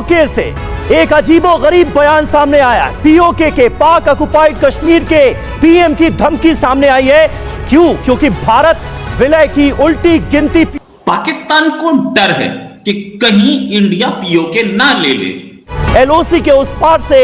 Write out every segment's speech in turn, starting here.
PoK से एक अजीबोगरीब बयान सामने आया है। पीओके के पाक ऑक्युपाइड कश्मीर के पीएम की धमकी सामने आई है। क्यों? क्योंकि भारत विलय की उल्टी गिनती। पाकिस्तान को डर है कि कहीं इंडिया पीओके ना ले ले। एलओसी के उस पार से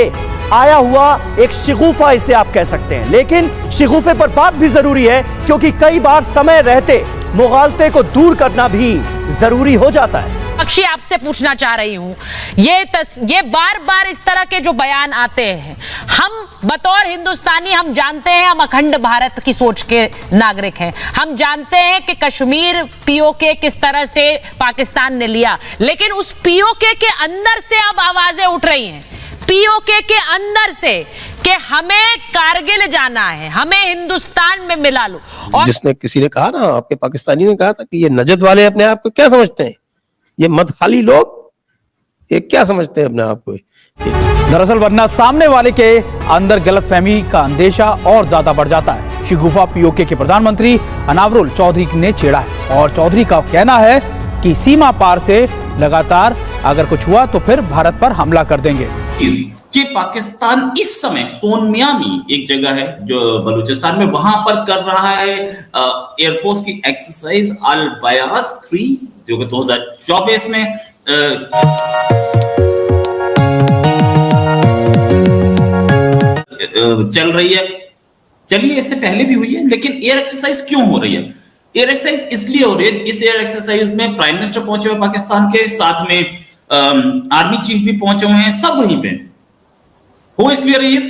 आया हुआ एक शिगुफा इसे आप कह सकते हैं, लेकिन शिगुफे पर बात भी जरूरी है क्योंकि कई बार समय रहते मुगालते को दूर करना भी जरूरी हो जाता है। अक्षय, आपसे पूछना चाह रही हूं, ये बार बार इस तरह के जो बयान आते हैं, हम बतौर हिंदुस्तानी हम जानते हैं, हम अखंड भारत की सोच के नागरिक हैं, हम जानते हैं कि कश्मीर पीओके किस तरह से पाकिस्तान ने लिया, लेकिन उस पीओके के अंदर से अब आवाजें उठ रही हैं, पीओके के अंदर से, कि हमें कारगिल जाना है, हमें हिंदुस्तान में मिला लो। और जिसने किसी ने कहा ना, आपके पाकिस्तानी ने कहा था कि ये नजद वाले अपने आप को क्या समझते हैं, ये मदखाली लोग, ये क्या समझते हैं अपने आप को। दरअसल वरना सामने वाले के अंदर गलतफहमी का अंदेशा और ज्यादा बढ़ जाता है। शिगुफा पीओके के प्रधानमंत्री अनावरुल चौधरी ने छेड़ा है और चौधरी का कहना है कि सीमा पार से लगातार अगर कुछ हुआ तो फिर भारत पर हमला कर देंगे। कि पाकिस्तान इस समय सोनमियामी एक जगह है जो बलूचिस्तान में, वहां पर कर रहा है एयरफोर्स की एक्सरसाइज अल बयास 3 जो कि 2024 में चल रही है। चलिए, इससे पहले भी हुई है, लेकिन एयर एक्सरसाइज क्यों हो रही है? एयर एक्सरसाइज इसलिए हो रही है, इस एयर एक्सरसाइज में प्राइम मिनिस्टर पहुंचे हुए पाकिस्तान के, साथ में आर्मी चीफ भी पहुंचे हुए हैं, सब वहीं पे हो। इसलिए रही है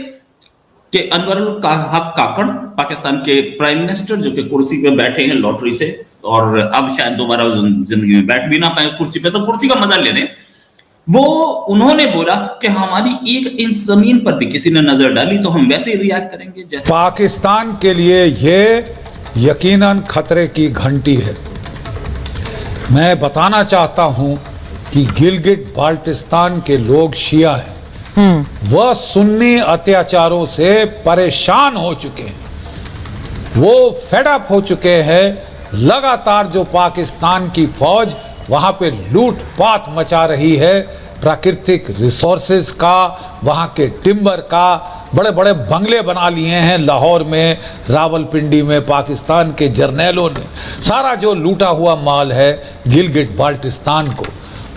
कि अनवरुल हक काकड़ पाकिस्तान के प्राइम मिनिस्टर, जो कि कुर्सी पे बैठे हैं लॉटरी से, और अब शायद दोबारा जिंदगी में बैठ भी ना पाए उस कुर्सी पे, तो कुर्सी का मजा ले रहे हैं। वो उन्होंने बोला कि हमारी 1 इंच जमीन पर भी किसी ने नजर डाली तो हम वैसे ही रिएक्ट करेंगे जैसे। पाकिस्तान के लिए ये यकीनन खतरे की घंटी है। मैं बताना चाहता हूं कि गिलगिट बाल्टिस्तान के लोग शिया हैं, वह सुन्नी अत्याचारों से परेशान हो चुके हैं, वो फेड अप हो चुके हैं। लगातार जो पाकिस्तान की फौज वहां पे लूटपाट मचा रही है, प्राकृतिक रिसोर्सेज का, वहां के टिम्बर का, बड़े बड़े बंगले बना लिए हैं लाहौर में, रावलपिंडी में पाकिस्तान के जर्नैलों ने सारा जो लूटा हुआ माल है गिलगिट बाल्टिस्तान को।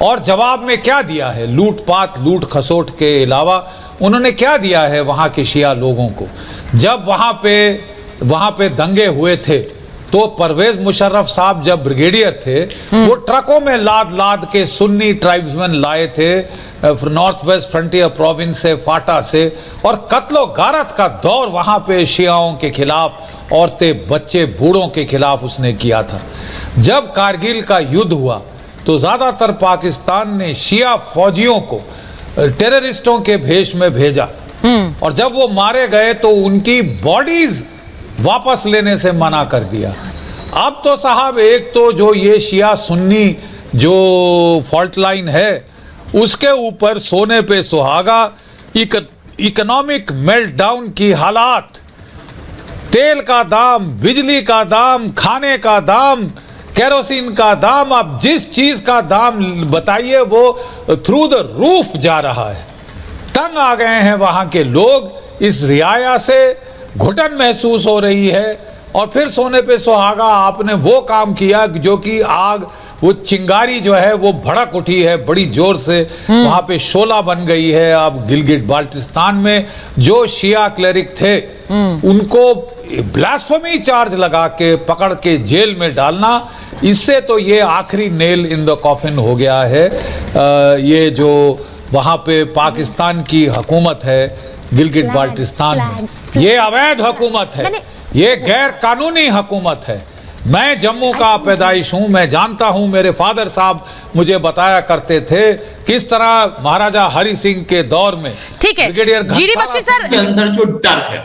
और जवाब में क्या दिया है? लूटपाट, लूट खसोट के अलावा उन्होंने क्या दिया है वहां के शिया लोगों को? जब वहां पे दंगे हुए थे तो परवेज मुशर्रफ साहब जब ब्रिगेडियर थे, वो ट्रकों में लाद लाद के सुन्नी ट्राइब्समैन लाए थे नॉर्थ वेस्ट फ्रंटियर प्रोविंस से, फाटा से, और कत्लो गारत का दौर वहां पे शियाओं के खिलाफ, औरतें, बच्चे, बूढ़ों के खिलाफ उसने किया था। जब कारगिल का युद्ध हुआ तो ज्यादातर पाकिस्तान ने शिया फौजियों को टेररिस्टों के भेष में भेजा, और जब वो मारे गए तो उनकी बॉडीज वापस लेने से मना कर दिया। अब तो साहब, एक तो जो ये शिया सुन्नी जो फॉल्ट लाइन है उसके ऊपर सोने पे सुहागा, इकोनॉमिक मेल्टडाउन की हालात, तेल का दाम, बिजली का दाम, खाने का दाम, केरोसिन का दाम, अब जिस चीज का दाम बताइए वो थ्रू द रूफ जा रहा है। तंग आ गए हैं वहां के लोग, इस रियाया से घुटन महसूस हो रही है। और फिर सोने पे सुहागा आपने वो काम किया जो कि आग, वो चिंगारी जो है वो भड़क उठी है बड़ी जोर से, वहां पे शोला बन गई है। अब गिलगिट बाल्टिस्तान में जो शिया क्लेरिक थे उनको ब्लास्फेमी चार्ज लगा के पकड़ के जेल में डालना, इससे तो ये आखिरी नेल इन द कॉफिन हो गया है। ये जो वहां पे पाकिस्तान की हुकूमत है गिलगिट बाल्टिस्तान में, ये अवैध हुकूमत है, ये गैर कानूनी हुकूमत है। मैं जम्मू का पैदाइश हूं, मैं जानता हूं, मेरे फादर साहब मुझे बताया करते थे किस तरह महाराजा हरि सिंह के दौर में, ठीक है, जीडी बख्शी सर, के अंदर जो डर है,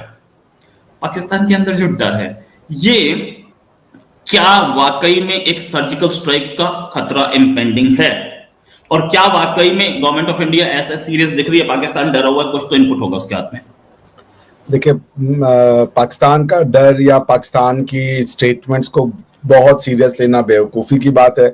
पाकिस्तान के अंदर जो डर है, ये क्या वाकई में एक सर्जिकल स्ट्राइक का खतरा इम्पेंडिंग है? और क्या वाकई में गवर्नमेंट ऑफ इंडिया ऐसा सीरियस दिख रही है? पाकिस्तान डरा हुआ है, कुछ तो इनपुट होगा उसके हाथ में। देखिए, पाकिस्तान का डर या पाकिस्तान की स्टेटमेंट्स को बहुत सीरियस लेना बेवकूफ़ी की बात है।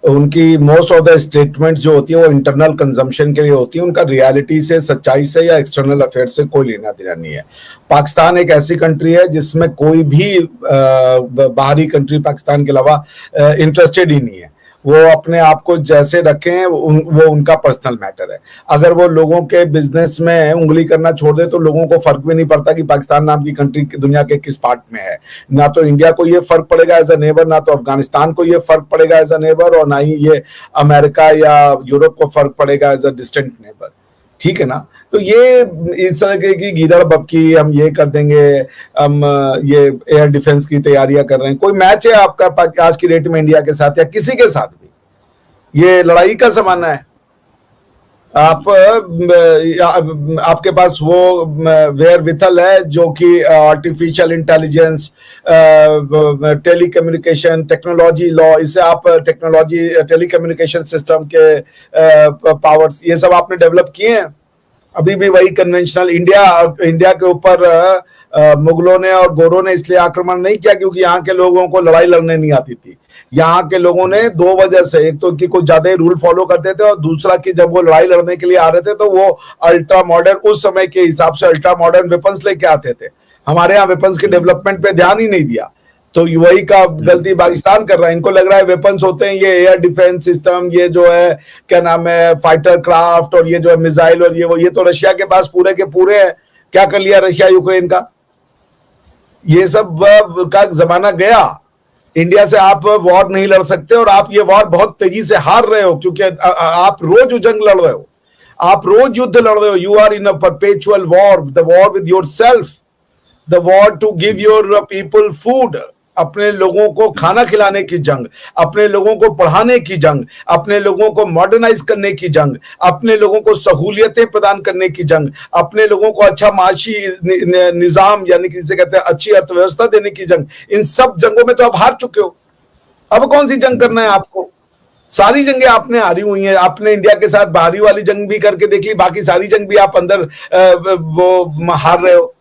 उनकी मोस्ट ऑफ द स्टेटमेंट्स जो होती है वो इंटरनल कंजम्पशन के लिए होती है, उनका रियलिटी से, सच्चाई से या एक्सटर्नल अफेयर से कोई लेना देना नहीं है। पाकिस्तान एक ऐसी कंट्री है जिसमें कोई भी बाहरी कंट्री पाकिस्तान के अलावा इंटरेस्टेड ही नहीं है। वो अपने आप को जैसे रखें वो उनका पर्सनल मैटर है। अगर वो लोगों के बिजनेस में उंगली करना छोड़ दे तो लोगों को फर्क भी नहीं पड़ता कि पाकिस्तान नाम की कंट्री दुनिया के किस पार्ट में है। ना तो इंडिया को ये फर्क पड़ेगा एज अ नेबर, ना तो अफगानिस्तान को ये फर्क पड़ेगा एज अ नेबर, और ना ही ये अमेरिका या यूरोप को फर्क पड़ेगा एज अ डिस्टेंट नेबर। ठीक है ना? तो ये इस तरह की गीदड़ बबकी, हम ये कर देंगे, हम ये एयर डिफेंस की तैयारियां कर रहे हैं। कोई मैच है आपका आज की डेट में इंडिया के साथ या किसी के साथ भी? ये लड़ाई का जमाना है। आपके पास वो वेयर विथल है जो कि artificial intelligence, telecommunication technology law, इससे आप टेक्नोलॉजी टेलीकम्युनिकेशन सिस्टम के पावर्स ये सब आपने डेवलप किए हैं। अभी भी वही कन्वेंशनल इंडिया के ऊपर मुगलों ने और गोरों ने इसलिए आक्रमण नहीं किया क्योंकि यहाँ के लोगों को लड़ाई लड़ने नहीं आती थी। यहाँ के लोगों ने दो वजह से, एक तो कि कुछ ज्यादा ही रूल फॉलो करते थे, और दूसरा कि जब वो लड़ाई लड़ने के लिए आ रहे थे तो वो अल्ट्रा मॉडर्न, उस समय के हिसाब से अल्ट्रा मॉडर्न वेपन्स लेके आते थे। हमारे यहाँ वेपन्स के डेवलपमेंट पे ध्यान ही नहीं दिया, तो वही का गलती पाकिस्तान कर रहा है। इनको लग रहा है वेपन्स होते हैं ये एयर डिफेंस सिस्टम, ये जो है क्या नाम है फाइटर क्राफ्ट, और ये जो है मिसाइल, और ये तो रशिया के पास पूरे के पूरे है। क्या कर लिया रशिया यूक्रेन का? ये सब का जमाना गया। इंडिया से आप वॉर नहीं लड़ सकते, और आप ये वॉर बहुत तेजी से हार रहे हो क्योंकि आप रोज जंग लड़ रहे हो, आप रोज युद्ध लड़ रहे हो। You are in a perpetual war, the war with yourself, the war to give your people food, अपने लोगों को खाना खिलाने की जंग, अपने लोगों को पढ़ाने की जंग, अपने लोगों को मॉडर्नाइज करने की जंग, अपने लोगों को सहूलियतें प्रदान करने की जंग, अपने लोगों को अच्छा माशी निजाम यानी कि जिसे कहते हैं अच्छी अर्थव्यवस्था देने की जंग। इन सब जंगों में तो आप हार चुके हो। अब कौन सी जंग करना है आपको? सारी जंगें आपने हारी हुई हैं। आपने इंडिया के साथ बाहरी वाली जंग भी करके देख ली, बाकी सारी जंग भी आप अंदर वो हार रहे हो।